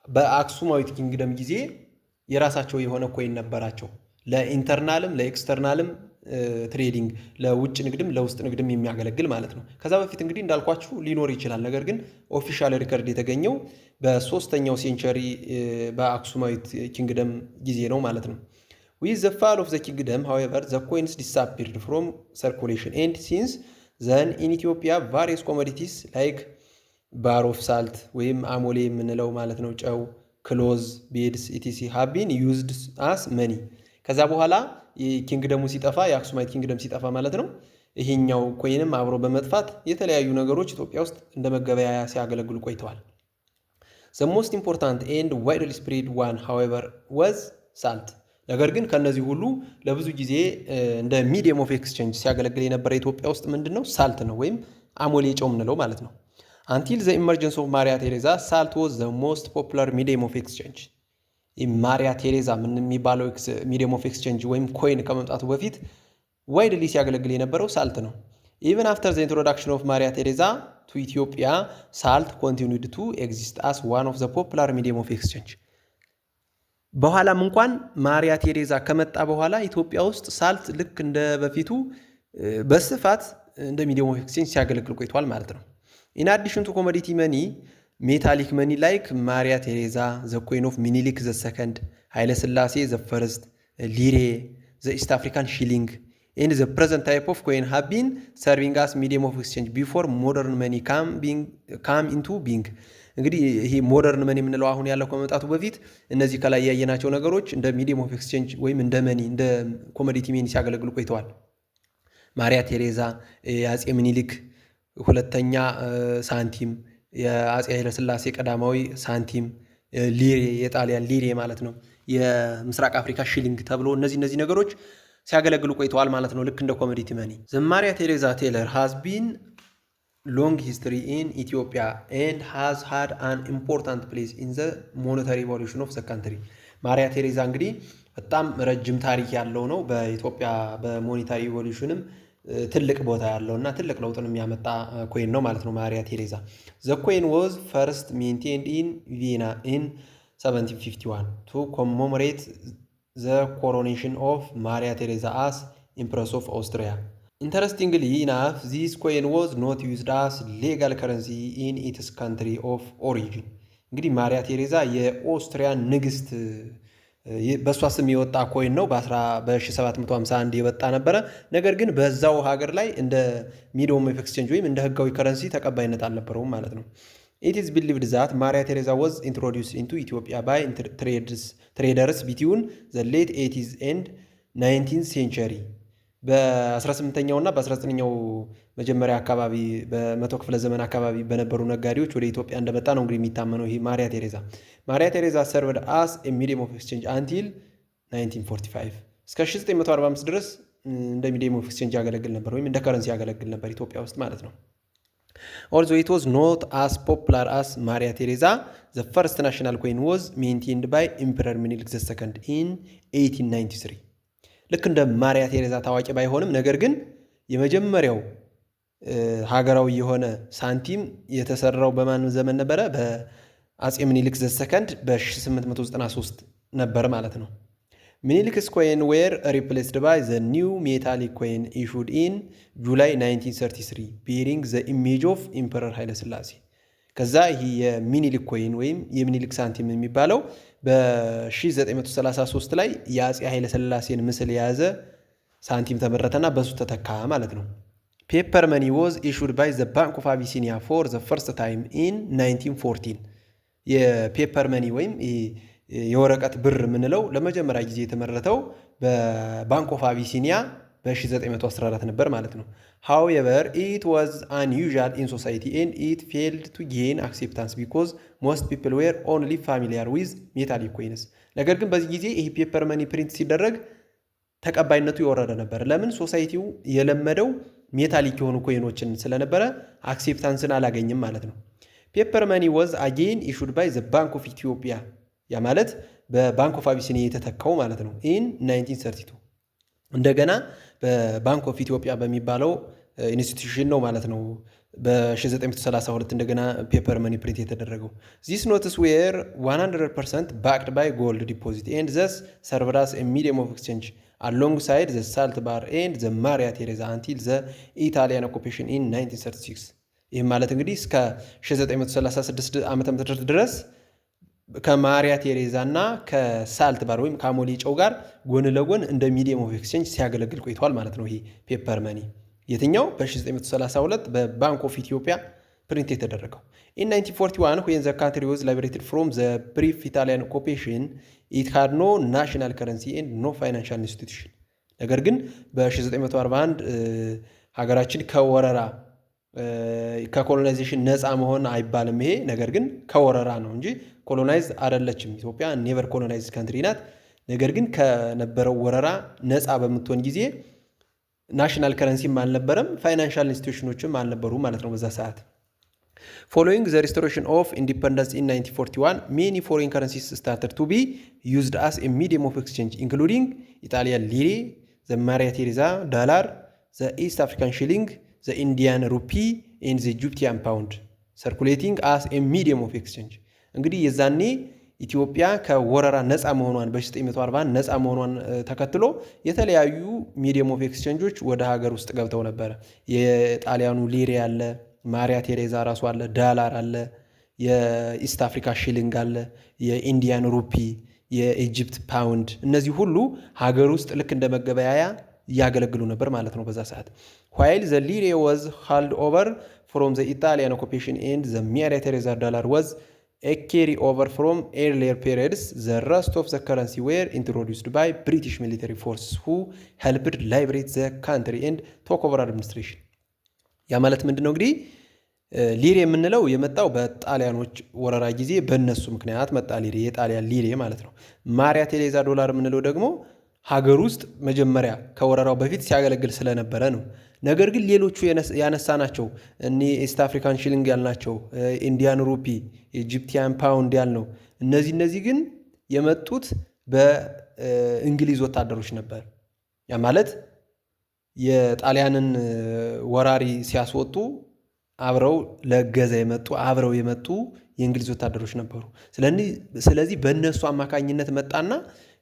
Speaker 1: በአክሱማዊት ኪንግደም ጊዜ የራሳቸው የሆነ ኮይን ነበራቸው ለኢንተርናልም ለኤክስተርናልም ትሬዲንግ ለውጭ ንግድም ለውስጥ ንግድም የሚያገለግል ማለት ነው። ከዛ በፊት እንግዲህ እንዳልኳችሁ ሊኖር ይችላል። ነገር ግን ኦፊሻል ሪከርድ የተገኘው በ3ኛው ሴንቸሪ በአክሱማዊት ኪንግደም ጊዜ ነው ማለት ነው። With the fall of the kingdom, however, the coins disappeared from circulation, and since then in Ethiopia various commodities like bar of salt ወይም አሞሌ የምንለው ማለት ነው ጨው፣ ክሎዝ፣ ቤድስ etc have been used as money. ከዛ በኋላ ኪንግደሙ ሲጠፋ የአክሱማይት ኪንግደም ሲጠፋ ማለት ነው ይሄኛው ኮይንም አብሮ በመጥፋት የተለያዩ ነገሮች ኢትዮጵያ ውስጥ እንደ መገበያያ ሲያገለግሉ ቆይተዋል። The most important and widely spread one however was salt። ነገር ግን ከነዚህ ሁሉ ለብዙ ጊዜ እንደ ሚዲየም ኦፍ ኤክስቼንጅ ሲያገለግል የነበረ ኢትዮጵያ ውስጥ ምንድነው ሳልት ነው ወይም አሞሌ ጨው የምንለው ማለት ነው። Until the emergence of Maria Theresa, salt was the most popular medium of exchange። ማሪያ ቴሬዛ ምን የሚባለው ሚዲየም ኦፍ ኤክስቼንጅ ወይም ኮይን ከመምጣቱ በፊት ዋይድሊ ሲያገለግል የነበረው ሳልት ነው። Even after the introduction of Maria Theresa to Ethiopia, salt continued to exist as one of the popular medium of exchange። በኋላም እንኳን ማሪያ ቴሬዛ ከመጣ በኋላ ኢትዮጵያ ውስጥ ሳልት ልክ እንደ በፊቱ በስፋት እንደ ሚዲየም ኦፍ ኤክስቼንጅ ሲያገለግል ቆይቷል ማለት ነው። In addition to commodity money, metallic money like Maria Theresa, the Queen of Minilik II, Haile Selassie the First, lire, the East African shilling, and the present type of coin have been serving as medium of exchange before modern money come into being። እንግዲህ ይሄ ሞደርን መኒ የምንለው አሁን ያለው ከመምጣቱ በፊት እነዚህ ከላይ ያየናቸው ነገሮች እንደ ሚዲየም ኦፍ ኤክስቼንጅ ወይም እንደ መኒ እንደ ኮሞዲቲ መኒ ሲያገለግሉ ቆይተዋል። ማሪያ ቴሬዛ፣ የአጼ ምኒልክ ሁለተኛ ሳንቲም፣ የአጼ ኃይለ ሥላሴ ቀዳማዊ ሳንቲም፣ ሊሬ የጣሊያን ሊሬ ማለት ነው፣ የምስራቅ አፍሪካ ሺሊንግ ተብሎ እነዚህ ነገሮች ሲያገለግሉ ቆይተዋል ማለት ነው ልክ እንደ ኮሞዲቲ መኒ። The Maria Theresa Taylor has been long history in Ethiopia and has had an important place in the monetary evolution of the country። ማሪያ ቴሬዛ እንግዲህ በጣም ረጅም ታሪክ ያለው ነው በኢትዮጵያ በሞኔታሪ ኢቮሉሽንም ትልቅ ቦታ ያለውና ትልቅ ለውጥን የሚያመጣ ኮይን ነው ማለት ነው ማሪያ ቴሬዛ። The coin was first minted in Vienna in 1751 to commemorate the coronation of Maria Theresa as Empress of Austria። Interestingly enough, this coin was not used as legal currency in its country of origin። እንግዲህ ማሪያ ቴሬዛ የኦስትሪያ ንግስት በሷ ስም የወጣ ኮይን ነው በ1751 የወጣ ነበረ። ነገር ግን በዛው ሀገር ላይ እንደ ሚዲየም ኦፍ ኤክስቼንጅ ወይም እንደ ህጋዊ ከረንሲ ተቀባይነት አልነበረውም ማለት ነው። It is believed that Maria Theresa was introduced into Ethiopia by traders between the late 80s and 19th century። በ18ኛው እና በ19ኛው መጀመሪያ አካባቢ በመቶ ክፍለ ዘመን አካባቢ በነበሩ ነጋዴዎች ወደ ኢትዮጵያ እንደመጣ ነው እንግዲህ የሚታመነው ይሄ ማሪያ ቴሬዛ። ማሪያ ቴሬዛ served as a medium of exchange until 1945 እስከ 1945 ድረስ እንደ ሚዲየም ኦፍ ኤክስቼንጅ ያገለግል ነበር ወይም እንደ ከረንሲ ያገለግል ነበር ኢትዮጵያ ውስጥ ማለት ነው። Although it was not as popular as Maria Theresa, the first national coin was maintained by Emperor Minilik II in 1893። ልክ እንደ ማሪያ ቴሬዛ ታዋቂ ባይሆንም ነገር ግን የመጀመሪያው ሀገራዊ የሆነ ሳንቲም የተሰራው በማን ዘመን ነበረ? በአጼ ምኒልክ ዘሰከንድ በ1893 ነበር ማለት ነው። ምኒልክስ ኮይን ዌር ሪፕሌስድ ባይ ዘ ኒው ሜታሊክ ኮይን ኢሹድ ኢን ጁላይ 1933 ቤሪንግ ዘ ኢሜጅ ኦፍ ኢምፐረር ኃይለ ሥላሴ። ከዛ ይህ የሚኒልክ ኮይን ወይም የሚኒልክ ሳንቲም የሚባለው በ1933 ላይ የአጼ ኃይለ ሥላሴን ምስል የያዘ ሳንቲም ተመረተና በሱ ተተካ ማለት ነው። ፔፐር መኒ was issued by the Bank of Abyssinia for the first time in 1914። የፔፐር መኒ ወይም የወረቀት ብር የምንለው ለመጀመሪያ ጊዜ የተመረተው በባንክ ኦፍ አቢሲኒያ በ1914 ነበር ማለት ነው። However, it was unusual in society and it failed to gain acceptance because most people were only familiar with metallic coins። ነገር ግን በዚህ ጊዜ ይሄ ፔፐር መኒ ፕሪንት ሲደረግ ተቀባይነቱ የወረደ ነበር። ለምን? ሶሳይቲው የለመደው ሜታሊክ የሆኑ ኮይኖችን ስለነበረ አክሴፕታንስን አላገኝም ማለት ነው። ፔፐር መኒ was again issued by the Bank of Ethiopia። ያ ማለት በባንክ ኦፍ አቢሲኒያ የተተካው ማለት ነው in 1932 እንደገና በባንክ ኦፍ ኢትዮጵያ በሚባለው ኢንስቲትዩሽን ነው ማለት ነው በ1932 እንደገና ፔፐር መኒ ፕሪንት የተደረገው። These notes were 100% backed by gold deposit and thus served as a medium of exchange alongside the salt bar and the Maria Theresa until the Italian occupation in 1936። ይህም ማለት እንግዲህ እስከ 1936 ዓመተ ምህረት ድረስ ከማሪያ ቴሬዛ እና ከሳልት ባር ወይም ከአሞሌ ጨው ጋር ጎን ለጎን እንደ ሚዲየም ኦፍ ኤክስቼንጅ ሲያገለግል ቆይቷል ማለት ነው። ይሄ ፔፐር መኒ የትኛው በ1932 በባንክ ኦፍ ኢትዮጵያ ፕሪንት የተደረገው። In 1941 when the country was liberated from the brief Italian occupation it had no national currency and no financial institution። ነገር ግን በ1941 ሀገራችን ከወረራ ከኮሎናይዜሽን ነፃ መሆን አይባልም ይሄ ነገር ግን ከወረራ ነው እንጂ ኮሎናይዝ አይደለችም ኢትዮጵያ ኔቨር ኮሎናይዝድ ካንትሪ ናት። ነገር ግን ከነበረው ወረራ ነፃ በምትሆን ጊዜ ናሽናል ከረንሲም አልነበረም ፋይናንሻል ኢንስቲትዩሽኖችም አልነበሩ ማለት ነው በዛ ሰዓት። Following the restoration of independence in 1941, many foreign currencies started to be used as a medium of exchange, including Italian lire, the Maria Teresa dollar, the East African shilling, the Indian rupee, and the Egyptian pound, circulating as a medium of exchange. እንግዲህ የዛኔ ኢትዮጵያ ከወረራ ነፃ መሆኗን በ1940 ነፃ መሆኗን ተከትሎ የተለያዩ ሚዲየም ኦፍ ኤክስቼንጆች ወደ ሀገር ውስጥ ገብተው ነበር። የጣሊያኑ ሊሬ አለ፣ ማሪያ ቴሬዛ ራሱ አለ፣ ዳላር አለ፣ የኢስት አፍሪካ ሺሊንግ አለ፣ የኢንዲያን ሩፒ፣ የኢጂፕት ፓውንድ እነዚህ ሁሉ ሀገር ውስጥ ልክ እንደ መገበያያ ያገለግሉ ነበር ማለት ነው በዛ ሰዓት። while the lire was held over from the Italian occupation and the Maria Teresa dollar was a carry over from earlier periods, the rest of the currency were introduced by British military forces who helped liberate the country and took over administration። ያ ማለት ምንድነው እንግዲህ ሊሬ የምንለው የመጣው በጣሊያኖች ወረራ ጊዜ በእነሱ ምክንያት መጣ ሊሬ የጣሊያን ሊሬ ማለት ነው። ማሪያ ቴሬዛ ዶላር የምንለው ደግሞ ሀገር ውስጥ መጀመሪያ ከወረራው በፊት ሲያገለግል ስለነበረ ነው። ነገር ግን ሌሎቹ ያነሳናቸው እኔ ኢስት አፍሪካን ሺሊንግ ያልናቸው ኢንዲያን ሩፒ፣ ኢጂፕቲያን ፓውንድ ያልነው እነዚህ ግን የመጡት በእንግሊዝ ወታደሮች ነበር። ያ ማለት የጣሊያንን ወራሪ ሲያስወጡ አብረው ለገዛ አብረው የመጡ የእንግሊዝ ወታደሮች ነበሩ። ስለዚህ በእነሱ አማካኝነት መጣና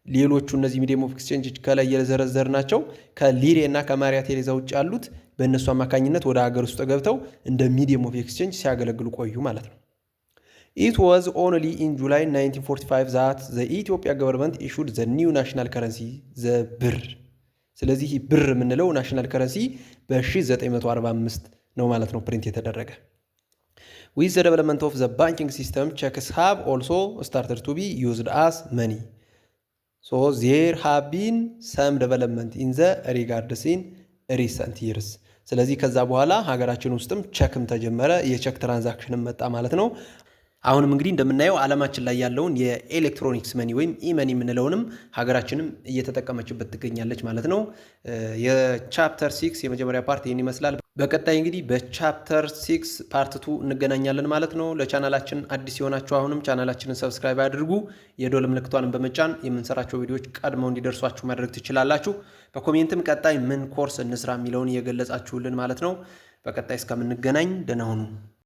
Speaker 1: ሌሎቹ እነዚህ ሚዲየም ኦፍ ኤክስቼንጅ ከላይ የዘረዘርናቸው ከሊሬ እና ከማሪያ ቴሬዛ ውጭ ያሉት በእነሱ አማካኝነት ወደ ሀገር ውስጥ ገብተው እንደ ሚዲየም ኦፍ ኤክስቼንጅ ሲያገለግሉ ቆዩ ማለት ነው። It was only in July 1945 that the Ethiopia government issued the new national currency, the ብር። ስለዚህ ብር የምንለው ናሽናል ከረንሲ በ1945 ነው ማለት ነው ፕሪንት የተደረገ። With the development of the banking system, checks have also started to be used as money. So there have been some development in the regards in recent years. ስለዚህ ከዛ በኋላ ሀገራችን ውስጥም ቸክም ተጀመረ፣ የቸክ ትራንዛክሽንም መጣ ማለት ነው። አሁንም እንግዲህ እንደምናየው ዓለማችን ላይ ያለውን የኤሌክትሮኒክስ መኒ ወይም ኢመኒ የምንለውንም ሀገራችንም እየተጠቀመችበት ትገኛለች ማለት ነው። የቻፕተር 6 የመጀመሪያ ፓርት ይህን ይመስላል። በቀጣይ እንግዲህ በቻፕተር 6 ፓርት 2 እንገናኛለን ማለት ነው። ለቻናላችን አዲስ የሆናችሁ አሁንም ቻናላችንን ሰብስክራይብ አድርጉ። የዶል ምልክቷን በመጫን የምንሰራቸው ቪዲዮዎች ቀድመው እንዲደርሷችሁ ማድረግ ትችላላችሁ። በኮሜንትም ቀጣይ ምን ኮርስ እንስራ የሚለውን እየገለጻችሁልን ማለት ነው። በቀጣይ እስከምንገናኝ ደህና ሁኑ።